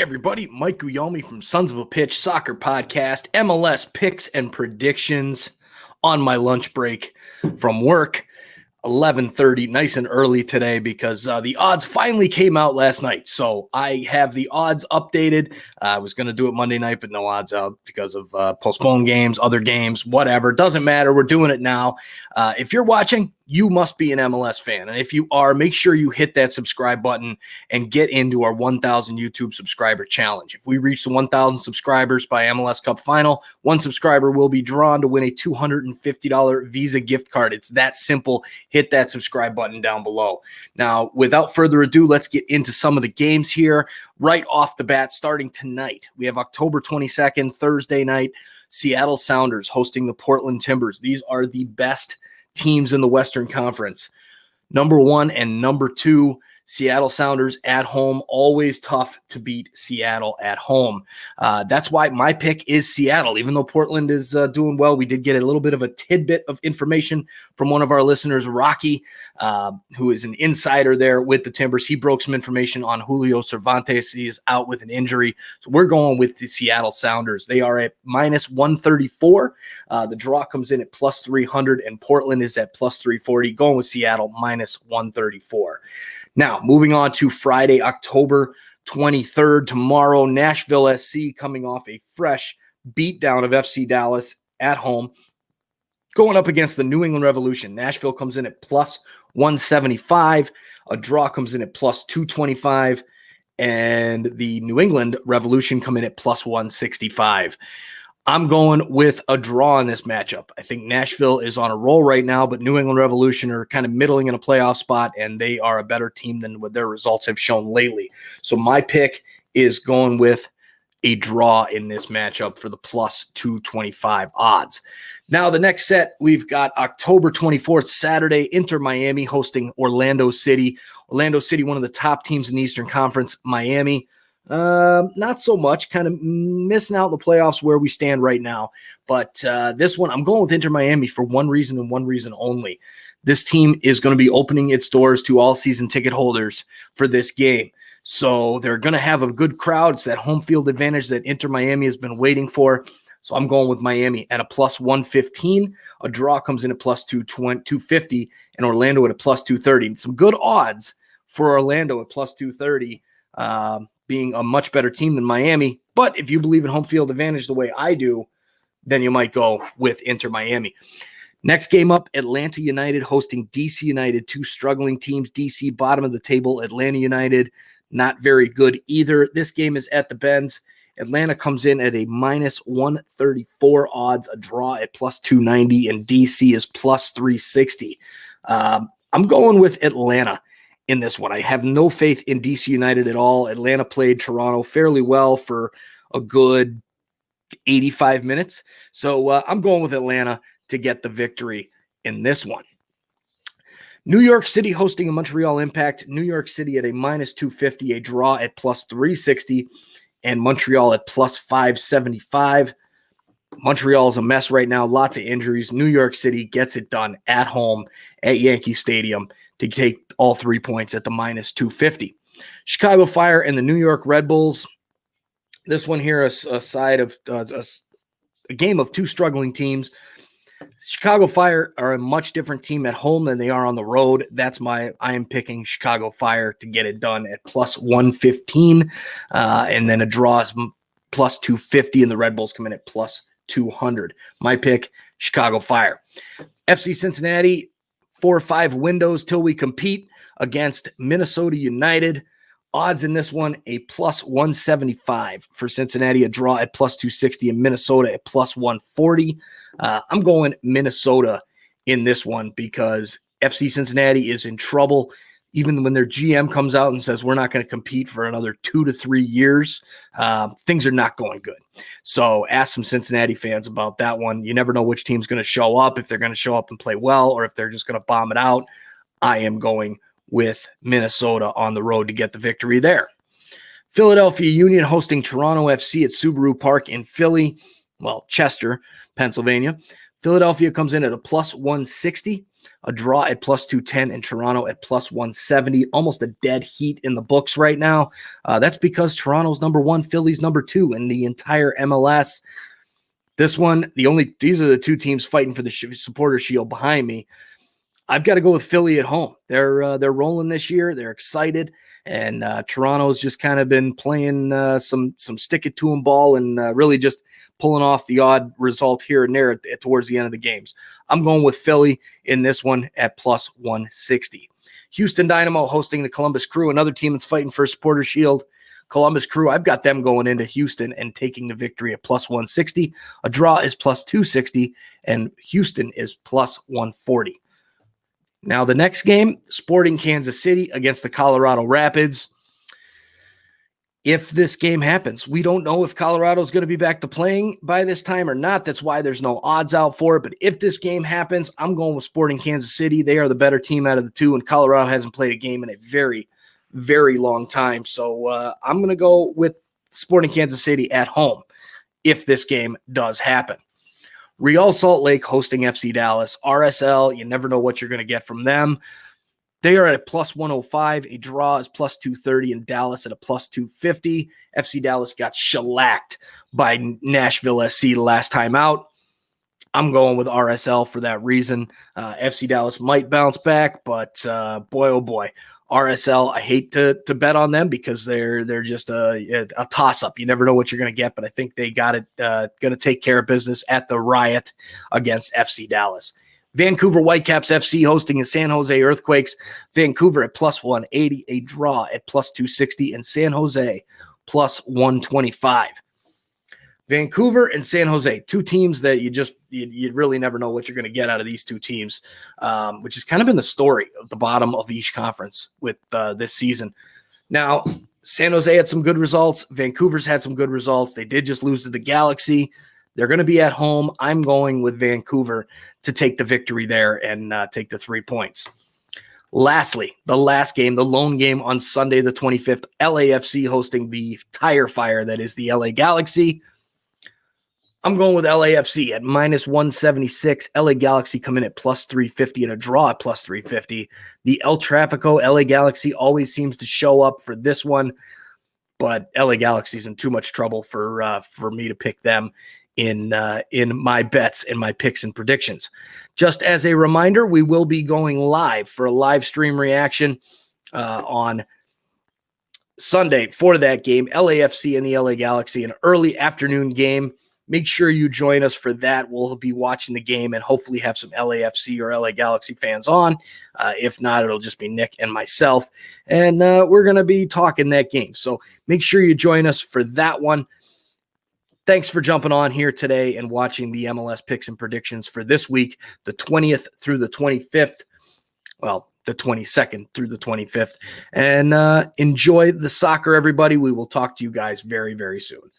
everybody, Mike Guglielmi from Sons of a Pitch Soccer Podcast, MLS picks and predictions on my lunch break from work. 11:30, nice and early today because the odds finally came out last night. So I have the odds updated. I was going to do it Monday night, but no odds out because of postponed games, other games, whatever. Doesn't matter. We're doing it now. If you're watching, you must be an MLS fan. And if you are, make sure you hit that subscribe button and get into our 1,000 YouTube subscriber challenge. If we reach the 1,000 subscribers by MLS Cup Final, one subscriber will be drawn to win a $250 Visa gift card. It's that simple. Hit that subscribe button down below. Now, without further ado, let's get into some of the games here. Right off the bat, starting tonight, we have October 22nd, Thursday night, Seattle Sounders hosting the Portland Timbers. These are the best teams in the Western Conference. Number 1 and number 2, Seattle Sounders at home. Always tough to beat Seattle at home. That's why my pick is Seattle. Even though Portland is doing well, we did get a little bit of a tidbit of information from one of our listeners, Rocky, who is an insider there with the Timbers. He broke some information on Julio Cervantes. He is out with an injury. So we're going with the Seattle Sounders. They are at minus 134. The draw comes in at plus 300, and Portland is at plus 340. Going with Seattle, minus 134. Now, moving on to Friday, October 23rd, tomorrow, Nashville SC coming off a fresh beatdown of FC Dallas at home, going up against the New England Revolution. Nashville comes in at plus 175. A draw comes in at plus 225. And the New England Revolution come in at plus 165. I'm going with a draw in this matchup. I think Nashville is on a roll right now, but New England Revolution are kind of middling in a playoff spot, and they are a better team than what their results have shown lately. So my pick is going with a draw in this matchup for the plus 225 odds. Now, the next set, we've got October 24th, Saturday, Inter Miami hosting Orlando City. Orlando City, one of the top teams in the Eastern Conference. Miami, not so much, kind of missing out in the playoffs where we stand right now. But this one, I'm going with Inter Miami for one reason and one reason only. This team is going to be opening its doors to all season ticket holders for this game. So they're going to have a good crowd. It's that home field advantage that Inter Miami has been waiting for. So I'm going with Miami at a plus 115. A draw comes in at plus 250, and Orlando at a plus 230. Some good odds for Orlando at plus 230. Being a much better team than Miami. But if you believe in home field advantage the way I do, then you might go with Inter Miami. Next game up, Atlanta United hosting DC United, two struggling teams. DC bottom of the table, Atlanta United not very good either. This game is at the Benz. Atlanta comes in at a minus 134 odds, a draw at plus 290, and DC is plus 360. I'm going with Atlanta in this one. I have no faith in DC United at all. Atlanta played Toronto fairly well for a good 85 minutes. So I'm going with Atlanta to get the victory in this one. New York City hosting a Montreal Impact. New York City at a minus 250, a draw at plus 360, and Montreal at plus 575. Montreal is a mess right now. Lots of injuries. New York City gets it done at home at Yankee Stadium to take all 3 points at the minus 250. Chicago Fire and the New York Red Bulls. This one here is a side of a game of two struggling teams. Chicago Fire are a much different team at home than they are on the road. I am picking Chicago Fire to get it done at plus 115. And then a draw is plus 250, and the Red Bulls come in at plus 200. My pick, Chicago Fire. FC Cincinnati, 4 or 5 windows till we compete against Minnesota United. Odds in this one, a plus 175 for Cincinnati, a draw at plus 260, and Minnesota at plus 140. I'm going Minnesota in this one because FC Cincinnati is in trouble. Even when their GM comes out and says we're not going to compete for another 2 to 3 years, things are not going good. So ask some Cincinnati fans about that one. You never know which team's going to show up, if they're going to show up and play well or if they're just going to bomb it out. I am going with Minnesota on the road to get the victory there. Philadelphia Union hosting Toronto FC at Subaru Park in Chester, Pennsylvania. Philadelphia comes in at a plus 160. a draw at plus 210, and Toronto at plus 170. Almost a dead heat in the books right now. That's because Toronto's number 1, Philly's number 2 in the entire MLS. This one, these are the two teams fighting for the supporter shield behind me. I've got to go with Philly at home. They're rolling this year. They're excited, and Toronto's just kind of been playing some stick it to them ball and really just pulling off the odd result here and there towards the end of the games. I'm going with Philly in this one at plus 160. Houston Dynamo hosting the Columbus Crew, another team that's fighting for a supporter shield. Columbus Crew, I've got them going into Houston and taking the victory at plus 160. A draw is plus 260, and Houston is plus 140. Now, the next game, Sporting Kansas City against the Colorado Rapids. If this game happens, we don't know if Colorado is going to be back to playing by this time or not. That's why there's no odds out for it. But if this game happens, I'm going with Sporting Kansas City. They are the better team out of the two, and Colorado hasn't played a game in a very, very long time. So I'm going to go with Sporting Kansas City at home if this game does happen. Real Salt Lake hosting FC Dallas. RSL, you never know what you're going to get from them. They are at a plus 105. A draw is plus 230, and Dallas at a plus 250. FC Dallas got shellacked by Nashville SC the last time out. I'm going with RSL for that reason. FC Dallas might bounce back, but boy, oh boy. RSL, I hate to bet on them because they're just a toss-up. You never know what you're going to get, but I think they got it going to take care of business at the Riot against FC Dallas. Vancouver Whitecaps FC hosting the San Jose Earthquakes. Vancouver at plus 180, a draw at plus 260, and San Jose plus 125. Vancouver and San Jose, two teams that you really never know what you're going to get out of these two teams, which has kind of been the story of the bottom of each conference with this season. Now, San Jose had some good results. Vancouver's had some good results. They did just lose to the Galaxy. They're going to be at home. I'm going with Vancouver to take the victory there and take the 3 points. Lastly, the last game, the lone game on Sunday the 25th, LAFC hosting the tire fire that is the LA Galaxy. I'm going with LAFC at minus 176. LA Galaxy come in at plus 350 and a draw at plus 350. The El Trafico LA Galaxy always seems to show up for this one, but LA Galaxy's in too much trouble for me to pick them in my bets and my picks and predictions. Just as a reminder, we will be going live for a live stream reaction on Sunday for that game, LAFC and the LA Galaxy, an early afternoon game. Make sure you join us for that. We'll be watching the game and hopefully have some LAFC or LA Galaxy fans on. If not, it'll just be Nick and myself. And we're going to be talking that game. So make sure you join us for that one. Thanks for jumping on here today and watching the MLS picks and predictions for this week, the 20th through the 25th. Well, the 22nd through the 25th. And enjoy the soccer, everybody. We will talk to you guys very, very soon.